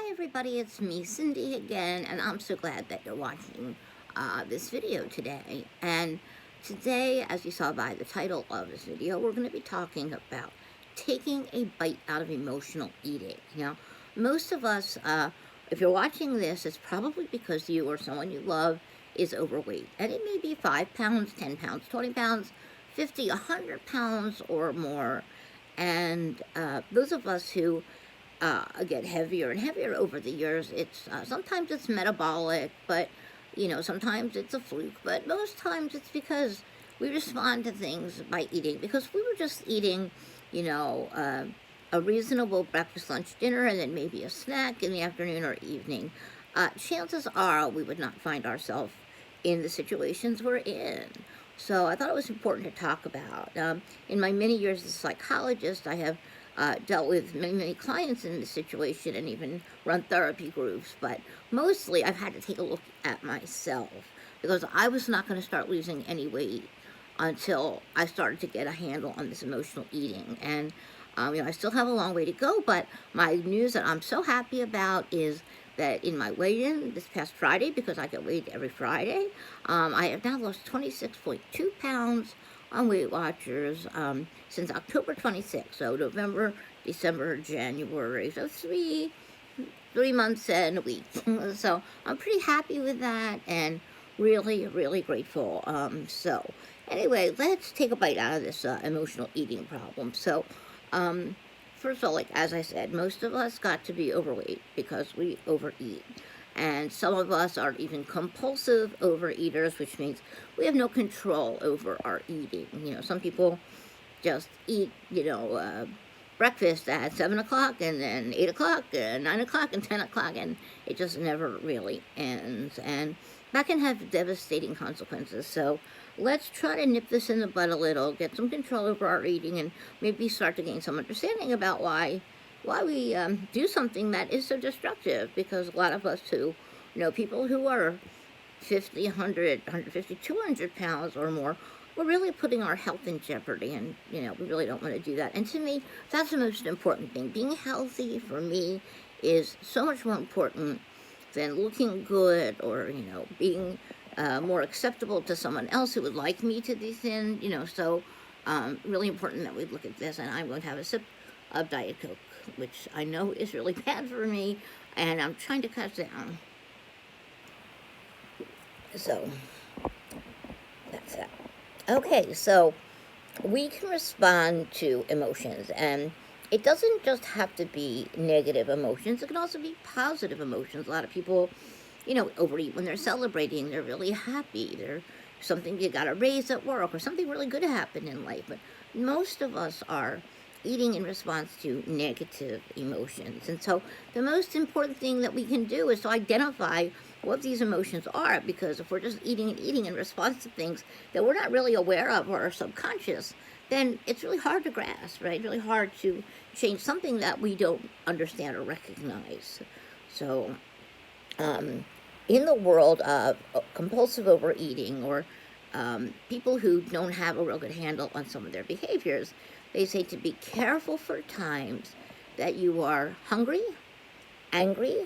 Hi everybody, it's me, Cindy again, and I'm so glad that you're watching this video today. And today, as you saw by the title of this video, we're going to be talking about taking a bite out of emotional eating. Most of us, if you're watching this, it's probably because you or someone you love is overweight. And it may be 5 pounds, 10 pounds, 20 pounds, 50, 100 pounds or more. And those of us who get heavier and heavier over the years. It's sometimes it's metabolic, but sometimes it's a fluke. But most times it's because we respond to things by eating. Because if we were just eating, a reasonable breakfast, lunch, dinner, and then maybe a snack in the afternoon or evening, chances are we would not find ourselves in the situations we're in. So I thought it was important to talk about. In my many years as a psychologist, I have dealt with many clients in this situation and even run therapy groups, but mostly I've had to take a look at myself because I was not going to start losing any weight until I started to get a handle on this emotional eating. And I still have a long way to go, but my news that I'm so happy about is that in my weigh-in this past Friday, because I get weighed every Friday, I have now lost 26.2 pounds on Weight Watchers since October 26th, so November, December, January, so three months and a week. So I'm pretty happy with that and really grateful. So anyway, let's take a bite out of this emotional eating problem. So first of all, like as I said, most of us got to be overweight because we overeat. And some of us are even compulsive overeaters, which means we have no control over our eating. Some people just eat, breakfast at 7 o'clock and then 8 o'clock and 9 o'clock and 10 o'clock, and it just never really ends. And that can have devastating consequences. So let's try to nip this in the bud a little, get some control over our eating, and maybe start to gain some understanding about why we do something that is so destructive. Because a lot of us who know people who are 50, 100, 150, 200 pounds or more, we're really putting our health in jeopardy, and we really don't want to do that. And to me, that's the most important thing. Being healthy for me is so much more important than looking good or being more acceptable to someone else who would like me to be thin. So really important that we look at this. And I'm going to have a sip of Diet Coke, which I know is really bad for me, and I'm trying to cut down. So that's that. Okay, so we can respond to emotions, and it doesn't just have to be negative emotions. It can also be positive emotions. A lot of people, overeat when they're celebrating. They're really happy. They're something, you got a raise at work or something really good happened in life. But most of us are eating in response to negative emotions. And so the most important thing that we can do is to identify what these emotions are, because if we're just eating in response to things that we're not really aware of or are subconscious, then it's really hard to grasp, right? Really hard to change something that we don't understand or recognize. So in the world of compulsive overeating, or people who don't have a real good handle on some of their behaviors, they say to be careful for times that you are hungry, angry,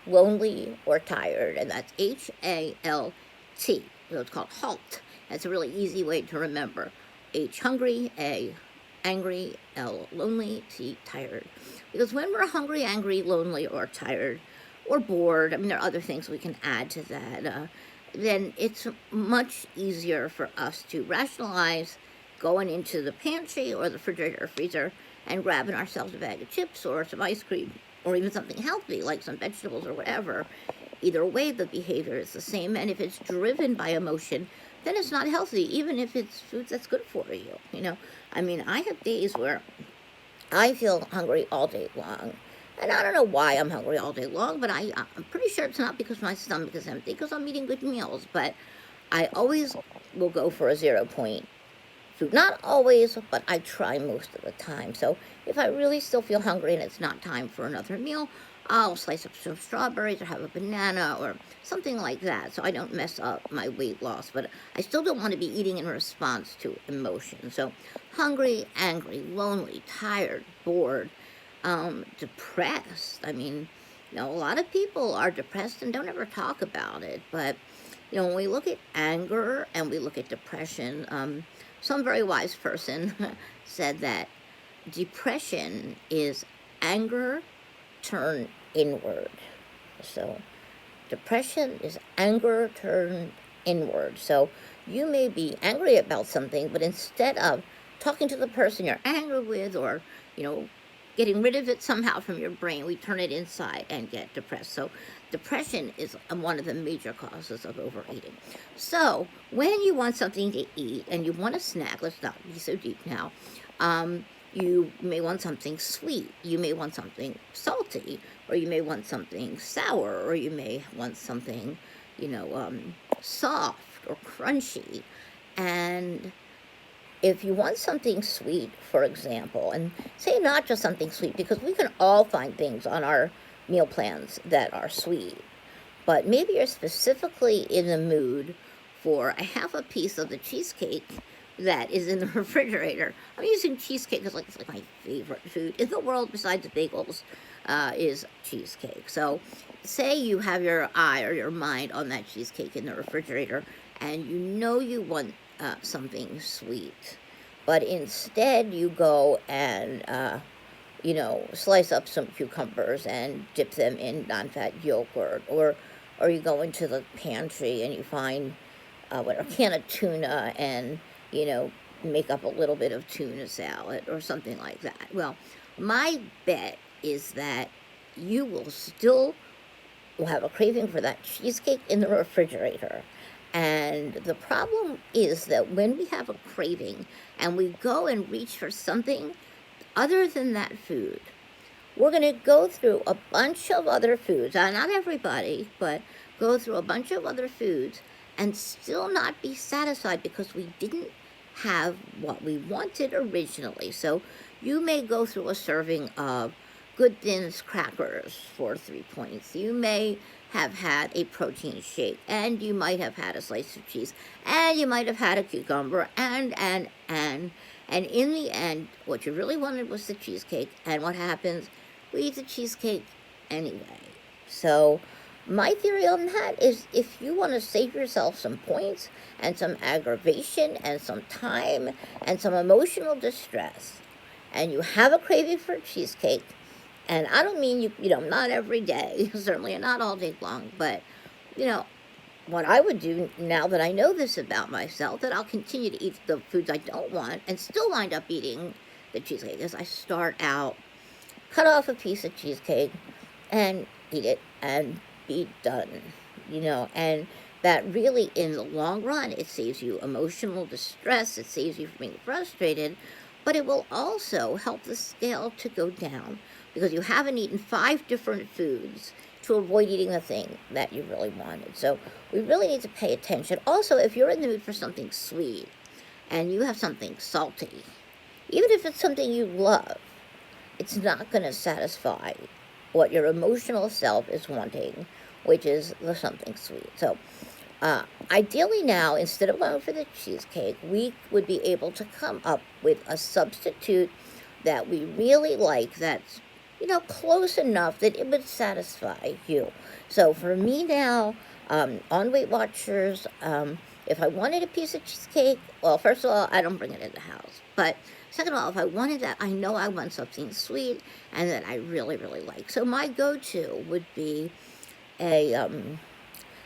lonely, or tired. And that's HALT. So it's called HALT. That's a really easy way to remember. H, hungry, A, angry, L, lonely, T, tired. Because when we're hungry, angry, lonely, or tired, or bored, there are other things we can add to that, then it's much easier for us to rationalize going into the pantry or the refrigerator or freezer and grabbing ourselves a bag of chips or some ice cream or even something healthy like some vegetables or whatever. Either way, the behavior is the same, and if it's driven by emotion, then it's not healthy, even if it's food that's good for you. I have days where I feel hungry all day long. And I don't know why I'm hungry all day long, but I'm pretty sure it's not because my stomach is empty, because I'm eating good meals. But I always will go for a 0-point food. Not always, but I try most of the time. So if I really still feel hungry and it's not time for another meal, I'll slice up some strawberries or have a banana or something like that, so I don't mess up my weight loss. But I still don't want to be eating in response to emotion. So hungry, angry, lonely, tired, bored, depressed. Now, a lot of people are depressed and don't ever talk about it, but when we look at anger and we look at depression, some very wise person said that depression is anger turned inward. So, depression is anger turned inward. So, you may be angry about something, but instead of talking to the person you're angry with, or, getting rid of it somehow from your brain, we turn it inside and get depressed. So depression is one of the major causes of overeating. So when you want something to eat and you want a snack, let's not be so deep now, you may want something sweet, you may want something salty, or you may want something sour, or you may want something, soft or crunchy. And if you want something sweet, for example, and say not just something sweet, because we can all find things on our meal plans that are sweet, but maybe you're specifically in the mood for a half a piece of the cheesecake that is in the refrigerator. I'm using cheesecake because it's like my favorite food in the world besides the bagels, is cheesecake. So say you have your eye or your mind on that cheesecake in the refrigerator, and you want something sweet, but instead you go and slice up some cucumbers and dip them in non-fat yogurt, or you go into the pantry and you find a can of tuna and make up a little bit of tuna salad or something like that. Well, my bet is that you will still have a craving for that cheesecake in the refrigerator. And the problem is that when we have a craving and we go and reach for something other than that food, we're going to go through a bunch of other foods, not everybody, but go through a bunch of other foods and still not be satisfied because we didn't have what we wanted originally. So you may go through a serving of Good Thins crackers for 3 points. You may have had a protein shake, and you might have had a slice of cheese, and you might have had a cucumber, and in the end, what you really wanted was the cheesecake, and what happens? We eat the cheesecake anyway. So my theory on that is, if you want to save yourself some points and some aggravation and some time and some emotional distress, and you have a craving for cheesecake, and I don't mean not every day, certainly not all day long, but, what I would do now that I know this about myself, that I'll continue to eat the foods I don't want and still wind up eating the cheesecake, is I start out, cut off a piece of cheesecake and eat it and be done, and that really, in the long run, it saves you emotional distress, it saves you from being frustrated, but it will also help the scale to go down, because you haven't eaten 5 different foods to avoid eating the thing that you really wanted. So we really need to pay attention. Also, if you're in the mood for something sweet and you have something salty, even if it's something you love, it's not going to satisfy what your emotional self is wanting, which is the something sweet. So ideally now, instead of going for the cheesecake, we would be able to come up with a substitute that we really like, that's close enough that it would satisfy you. So for me now, on Weight Watchers, if I wanted a piece of cheesecake, well, first of all, I don't bring it in the house. But second of all, if I wanted that, I know I want something sweet and that I really, really like. So my go-to would be a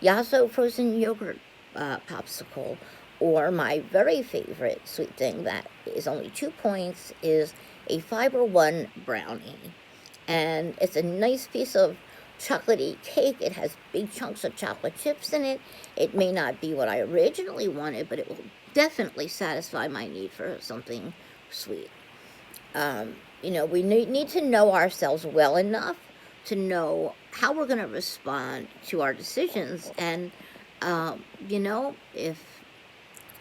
Yasso frozen yogurt popsicle, or my very favorite sweet thing that is only 2 points is a Fiber One brownie. And it's a nice piece of chocolatey cake. It has big chunks of chocolate chips in it. It may not be what I originally wanted, but it will definitely satisfy my need for something sweet. We need to know ourselves well enough to know how we're going to respond to our decisions. And, if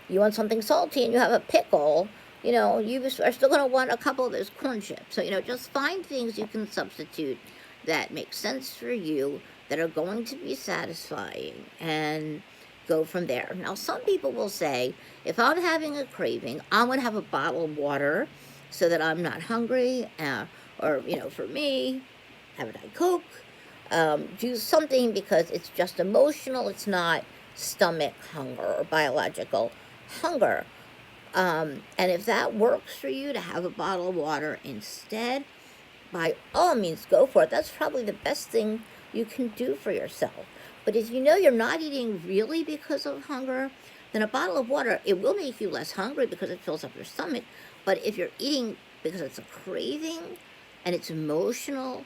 you want something salty and you have a pickle, you are still going to want a couple of those corn chips. So, just find things you can substitute that make sense for you, that are going to be satisfying, and go from there. Now, some people will say, if I'm having a craving, I'm going to have a bottle of water so that I'm not hungry, or, for me, have a Diet Coke. do something because it's just emotional. It's not stomach hunger or biological hunger. And if that works for you to have a bottle of water instead, by all means, go for it. That's probably the best thing you can do for yourself. But if you know you're not eating really because of hunger, then a bottle of water, it will make you less hungry because it fills up your stomach. But if you're eating because it's a craving and it's emotional,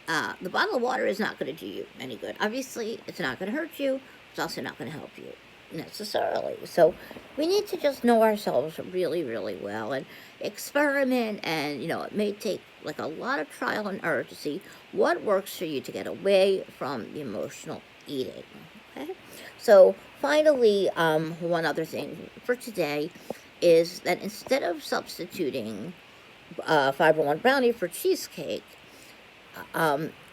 the bottle of water is not going to do you any good. Obviously, it's not going to hurt you. It's also not going to help you necessarily. So we need to just know ourselves really, really well and experiment. And, it may take like a lot of trial and error to see what works for you to get away from the emotional eating. Okay? So finally, one other thing for today is that instead of substituting Fiber One brownie for cheesecake,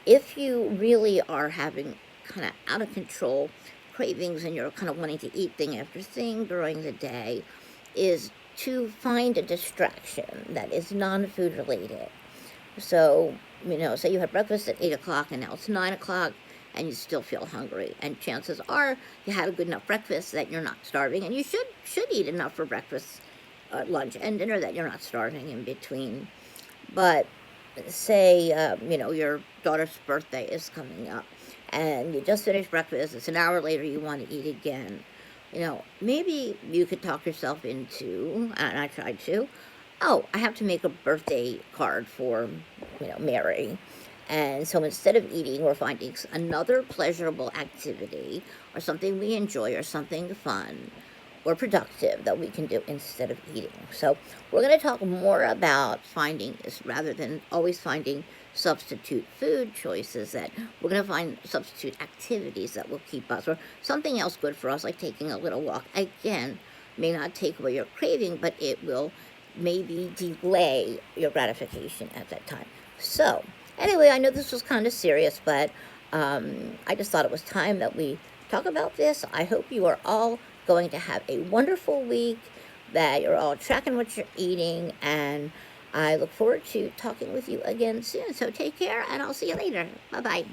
if you really are having kind of out of control cravings and you're kind of wanting to eat thing after thing during the day, is to find a distraction that is non-food related. So, say you had breakfast at 8 o'clock and now it's 9 o'clock and you still feel hungry. And chances are you had a good enough breakfast that you're not starving. And you should eat enough for breakfast, lunch, and dinner that you're not starving in between. But say, your daughter's birthday is coming up and you just finished breakfast, it's an hour later, you want to eat again. Maybe you could talk yourself into, and I tried to, I have to make a birthday card for, Mary. And so instead of eating, we're finding another pleasurable activity or something we enjoy or something fun or productive that we can do instead of eating. So we're going to talk more about finding this rather than always finding substitute food choices, that we're going to find substitute activities that will keep us, or something else good for us, like taking a little walk. Again, may not take away your craving, but it will maybe delay your gratification at that time. So anyway, I know this was kind of serious, but I just thought it was time that we talk about this. I hope you are all going to have a wonderful week, that you're all tracking what you're eating, and I look forward to talking with you again soon. So take care, and I'll see you later. Bye-bye.